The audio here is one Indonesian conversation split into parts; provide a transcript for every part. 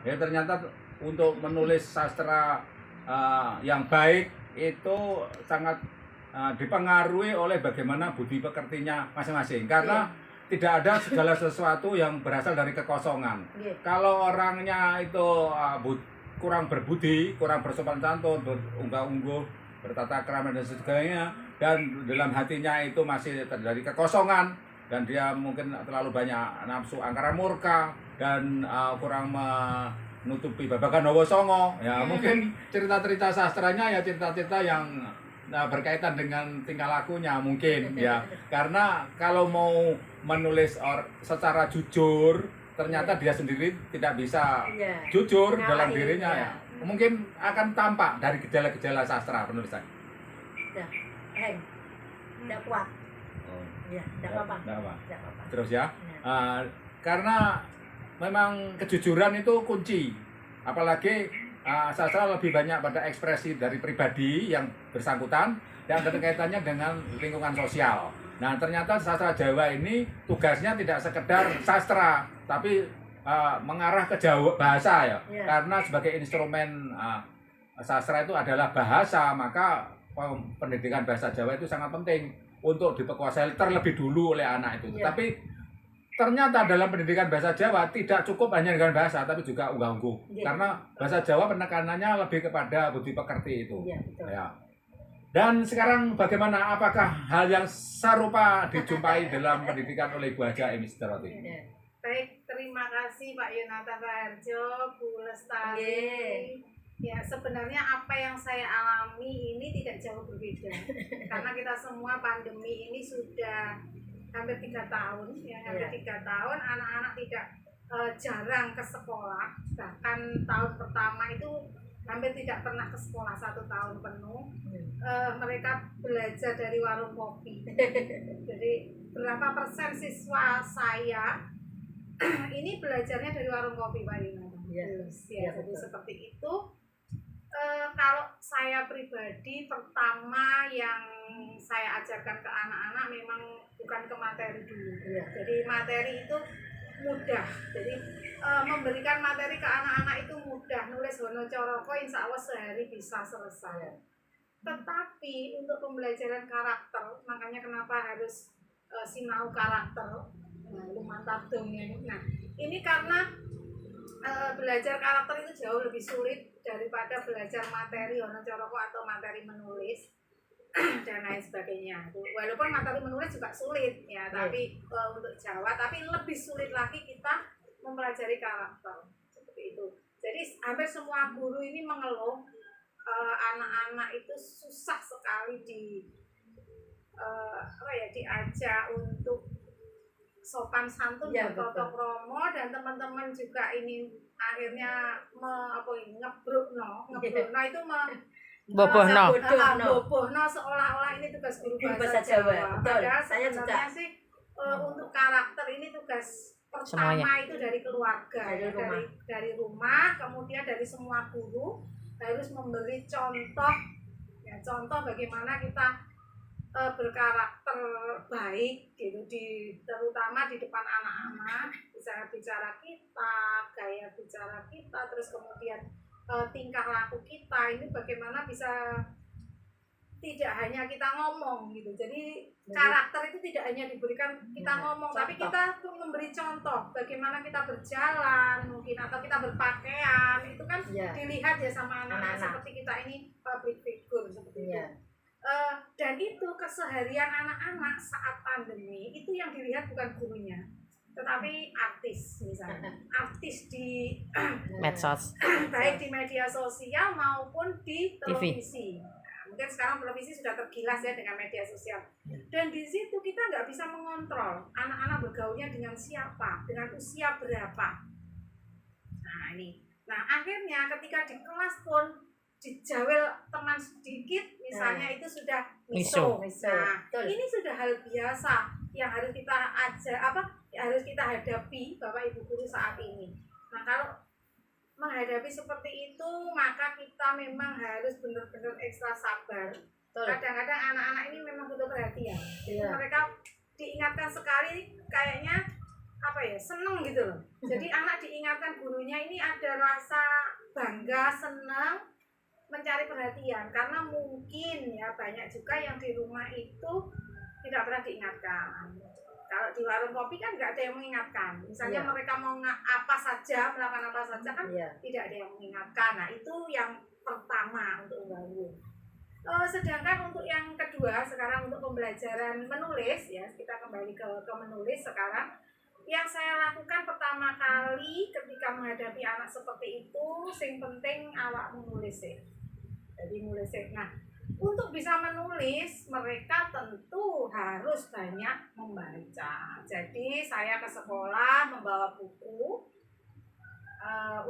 Ya ternyata untuk menulis sastra yang baik itu sangat dipengaruhi oleh bagaimana budi pekertinya masing-masing. Karena tidak ada segala sesuatu yang berasal dari kekosongan. Kalau orangnya itu kurang berbudi, kurang bersopan santun, berunggah-ungguh, bertata krama dan sebagainya, dan dalam hatinya itu masih terjadi kekosongan, dan dia mungkin terlalu banyak nafsu angkara murka dan kurang menutupi babagan Hawa Songo, ya mungkin cerita-cerita sastranya ya cerita-cerita yang berkaitan dengan tingkah lakunya mungkin ya, karena kalau mau menulis secara jujur ternyata dia sendiri tidak bisa jujur dalam dirinya ya. Mungkin akan tampak dari gejala-gejala sastra penulisan. Tidak kuat. Ya, tidak apa-apa. Terus ya, karena memang kejujuran itu kunci. Apalagi sastra lebih banyak pada ekspresi dari pribadi yang bersangkutan dan ada kaitannya dengan lingkungan sosial. Nah, ternyata sastra Jawa ini tugasnya tidak sekedar sastra, tapi mengarah ke Jawa bahasa ya. Karena sebagai instrumen sastra itu adalah bahasa, maka pendidikan bahasa Jawa itu sangat penting untuk dikuasai terlebih dulu oleh anak itu. Tapi ternyata dalam pendidikan bahasa Jawa tidak cukup hanya dengan bahasa, tapi juga unggah-ungguh. Karena bahasa Jawa penekanannya lebih kepada budi pekerti itu. Ya. Dan sekarang bagaimana? Apakah hal yang serupa dijumpai dalam pendidikan oleh Ibu Haja Emi Sidarwati? Baik, terima kasih Pak Yonatan Raharjo, Bu Lestari. Ya, sebenarnya apa yang saya alami ini tidak jauh berbeda. Karena kita semua pandemi ini sudah hampir 3 tahun, ya hampir 3 tahun anak-anak tidak jarang ke sekolah. Bahkan tahun pertama itu hampir tidak pernah ke sekolah 1 tahun penuh. Mereka belajar dari warung kopi. Jadi berapa persen siswa saya ini belajarnya dari warung kopi, Pak Yonatan? Jadi seperti itu. Kalau saya pribadi, pertama yang saya ajarkan ke anak-anak memang bukan ke materi dulu. Jadi materi itu mudah. Jadi memberikan materi ke anak-anak itu mudah. Nulis Hono Coroko insya Allah sehari bisa selesai. Tetapi untuk pembelajaran karakter, makanya kenapa harus sinau karakter, mantap dong ya. Nah, ini karena belajar karakter itu jauh lebih sulit daripada belajar materi Hono Coroko atau materi menulis dan lain sebagainya. Walaupun materi menulis juga sulit ya, tapi untuk Jawa, tapi lebih sulit lagi kita mempelajari karakter seperti itu. Jadi hampir semua guru ini mengeluh anak-anak itu susah sekali diajak untuk sopan santun dan tata krama, dan teman-teman juga ini akhirnya ngebrukno itu bobohno seolah-olah ini tugas guru bahasa Jawa. Padahal saya sebenarnya sih untuk karakter ini tugas pertama itu dari keluarga, dari rumah, kemudian dari semua guru harus memberi contoh bagaimana kita berkarakter baik gitu, terutama di depan anak-anak, bicara kita, gaya bicara kita, terus kemudian tingkah laku kita ini bagaimana bisa tidak hanya kita ngomong gitu. Jadi karakter itu tidak hanya diberikan kita ngomong, tapi kita tuh memberi contoh bagaimana kita berjalan mungkin, atau kita berpakaian, itu kan dilihat ya sama anak-anak seperti kita ini public figure seperti itu. Dan itu keseharian anak-anak saat pandemi itu yang dilihat bukan gurunya, tetapi artis misalnya, artis di medsos, baik di media sosial maupun di televisi. Mungkin sekarang televisi sudah tergilas ya dengan media sosial. Dan di situ kita nggak bisa mengontrol anak-anak bergaulnya dengan siapa, dengan usia berapa. Nah akhirnya ketika di kelas pun dijawel teman sedikit misalnya itu sudah miso. Nah, ini sudah hal biasa yang harus kita harus kita hadapi Bapak Ibu guru saat ini. Nah, kalau menghadapi seperti itu maka kita memang harus benar-benar ekstra sabar. Kadang-kadang anak-anak ini memang butuh perhatian. Mereka diingatkan sekali kayaknya seneng gitu loh. Jadi anak diingatkan gurunya ini ada rasa bangga, senang, mencari perhatian. Karena mungkin ya banyak juga yang di rumah itu tidak pernah diingatkan. Kalau di warung kopi kan nggak ada yang mengingatkan. Misalnya mereka mau apa saja, melakukan apa saja kan tidak ada yang mengingatkan. Nah itu yang pertama untuk membangun. Sedangkan untuk yang kedua sekarang untuk pembelajaran menulis ya, kita kembali ke menulis sekarang. Yang saya lakukan pertama kali ketika menghadapi anak seperti itu, sing penting awak menulis ya. Jadi nulis ya. Nah, untuk bisa menulis mereka tentu harus banyak membaca. Jadi saya ke sekolah membawa buku.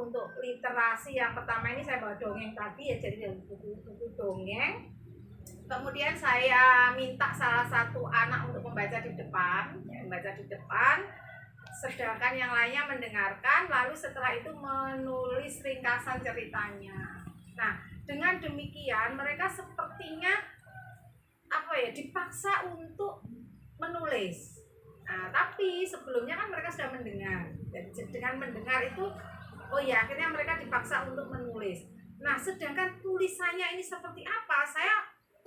Untuk literasi yang pertama ini saya bawa dongeng tadi ya, jadi buku dongeng. Kemudian saya minta salah satu anak untuk membaca di depan, sedangkan yang lainnya mendengarkan, lalu setelah itu menulis ringkasan ceritanya. Nah, dengan demikian mereka sepertinya dipaksa untuk menulis. Nah, tapi sebelumnya kan mereka sudah mendengar. Dan dengan mendengar itu akhirnya mereka dipaksa untuk menulis. Nah, sedangkan tulisannya ini seperti apa? Saya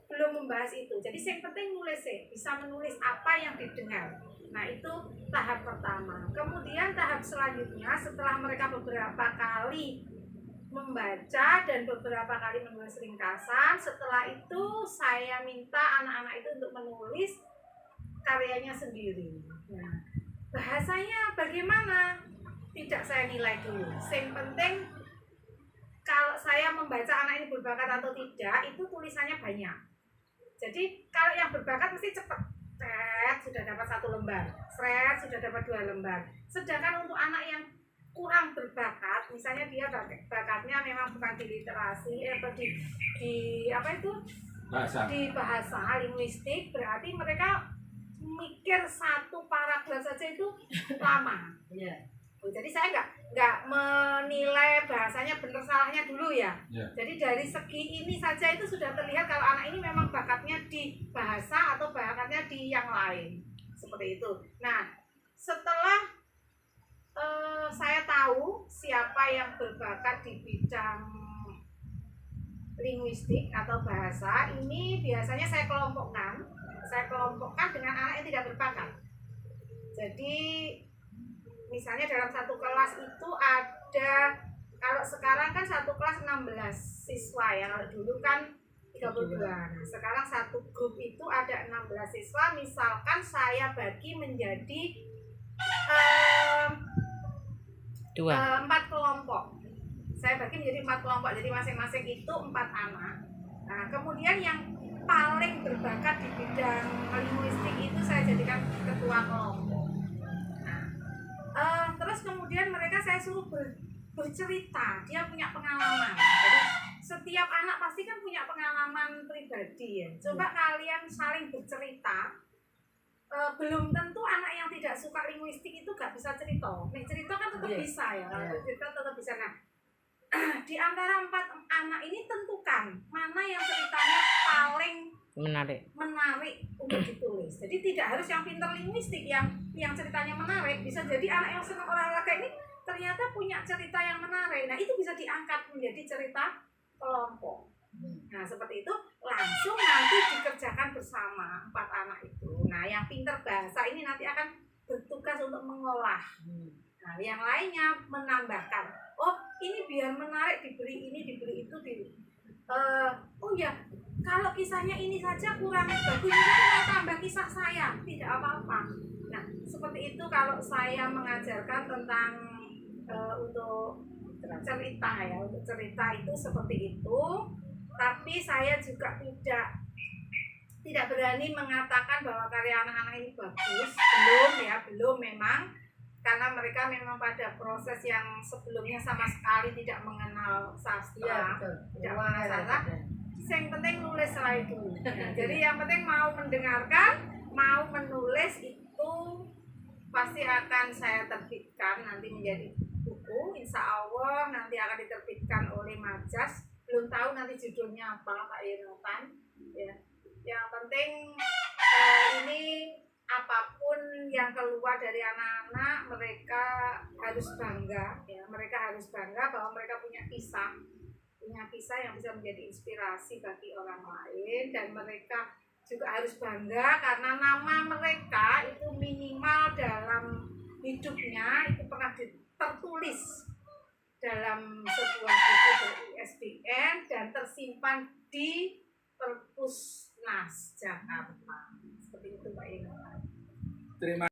belum membahas itu. Jadi yang penting nulis bisa menulis apa yang didengar. Nah, itu tahap pertama. Kemudian tahap selanjutnya setelah mereka beberapa kali membaca dan beberapa kali menulis ringkasan, setelah itu saya minta anak-anak itu untuk menulis karyanya sendiri. Nah, bahasanya bagaimana? Tidak saya nilai dulu. Yang penting kalau saya membaca anak ini berbakat atau tidak, itu tulisannya banyak. Jadi kalau yang berbakat mesti cepat, sudah dapat 1 lembar, sudah dapat 2 lembar. Sedangkan untuk anak yang kurang berbakat, misalnya dia bakatnya memang bukan di literasi atau di bahasa linguistik, berarti mereka mikir 1 paragraf saja itu lama. Jadi saya nggak menilai bahasanya benar salahnya dulu ya. Jadi dari segi ini saja itu sudah terlihat kalau anak ini memang bakatnya di bahasa atau bakatnya di yang lain, seperti itu. Nah, setelah saya tahu siapa yang berbakat di bidang linguistik atau bahasa, ini biasanya saya kelompokkan dengan anak yang tidak berbakat. Jadi misalnya dalam 1 kelas itu ada, kalau sekarang kan 1 kelas 16 siswa ya, kalau dulu kan 32. Nah, sekarang 1 grup itu ada 16 siswa. Misalkan saya bagi menjadi 4 kelompok. Saya bagi menjadi 4 kelompok. Jadi masing-masing itu 4 anak. Nah, kemudian yang paling berbakat di bidang linguistik itu saya jadikan ketua kelompok. Terus kemudian mereka saya suruh bercerita, dia punya pengalaman. Jadi setiap anak pasti kan punya pengalaman pribadi ya. Coba kalian saling bercerita. Belum tentu anak yang tidak suka linguistik itu gak bisa cerita. Cerita kan tetap bisa ya. Kalau cerita tetap bisa. Nah, di antara 4 anak ini tentukan mana yang ceritanya paling menarik untuk ditulis. Jadi tidak harus yang pintar linguistik yang ceritanya menarik. Bisa jadi anak yang senang olahraga ini ternyata punya cerita yang menarik. Nah, itu bisa diangkat menjadi cerita kelompok. Nah, seperti itu langsung nanti dikerjakan bersama 4 anak itu. Nah, yang pintar bahasa ini nanti akan bertugas untuk mengolah. Nah, yang lainnya menambahkan. Ini biar menarik, diberi ini, diberi itu, kalau kisahnya ini saja kurang bagus, saya tambah kisah saya, tidak apa-apa. Nah, seperti itu kalau saya mengajarkan tentang untuk cerita ya, untuk cerita itu seperti itu. Tapi saya juga tidak berani mengatakan bahwa karya anak-anak ini bagus, belum memang, karena mereka memang pada proses yang sebelumnya sama sekali tidak mengenal sastra, tidak mengenal sastra. Yang penting nulis setelah itu. Jadi yang penting mau mendengarkan, mau menulis itu pasti akan saya terbitkan nanti menjadi buku. Insya Allah nanti akan diterbitkan oleh Majas. Belum tahu nanti judulnya apa Pak Yonatan. Ya. Yang penting ini apapun yang keluar dari anak-anak, mereka harus bangga, ya. Mereka harus bangga bahwa mereka punya kisah yang bisa menjadi inspirasi bagi orang lain, dan mereka juga harus bangga karena nama mereka itu minimal dalam hidupnya itu pernah tertulis dalam sebuah buku dari ISBN dan tersimpan di Perpusnas Jakarta. Seperti itu Pak Ino. Terima